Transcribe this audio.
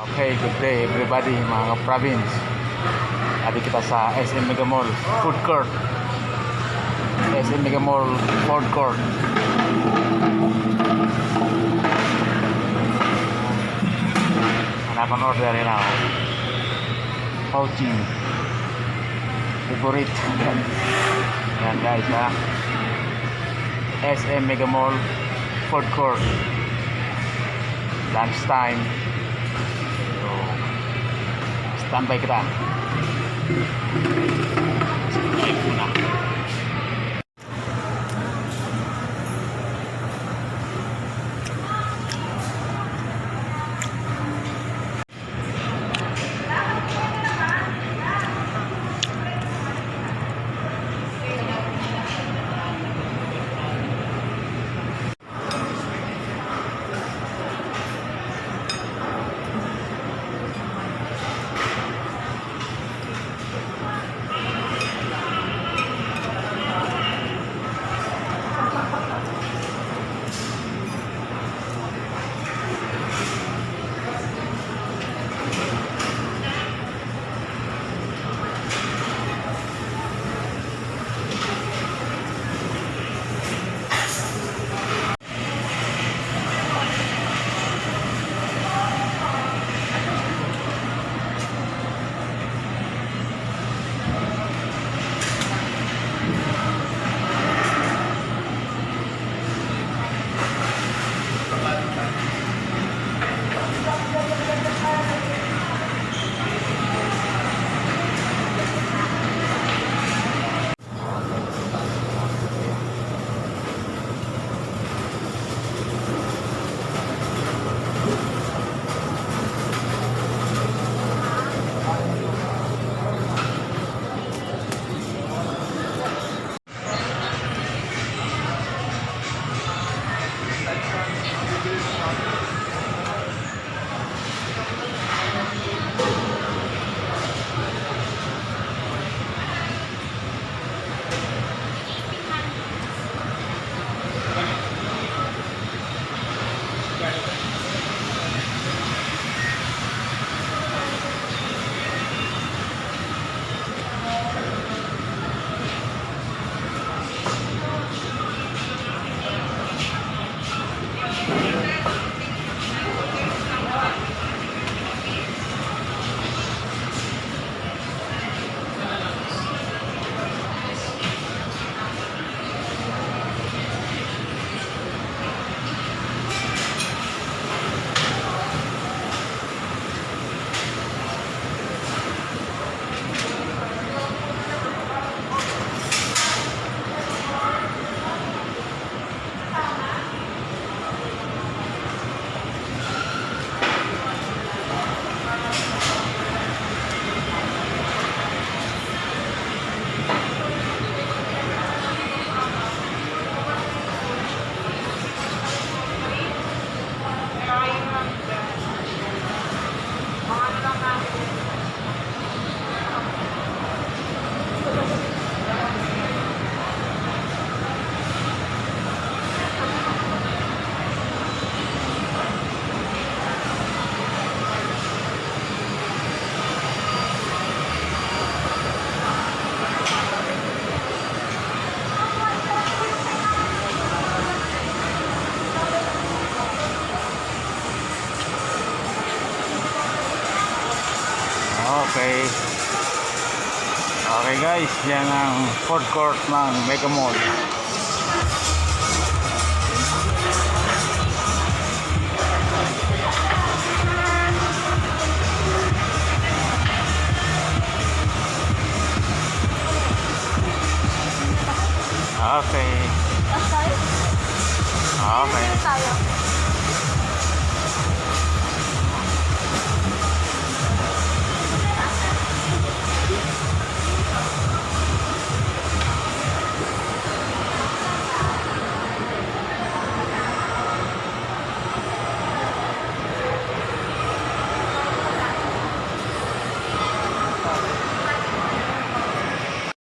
Okay, good day everybody mga province. Adi kita sa SM Mega Mall Food Court. SM Mega Mall Food Court. Hanapan order rin ako. Poaching. Favorite. Yan guys ha. SM Mega Mall Food Court. Lunch time. Standby kita. Check muna. Okay. Okay guys, yan ang food court ng Mega Mall. Okay. Okay.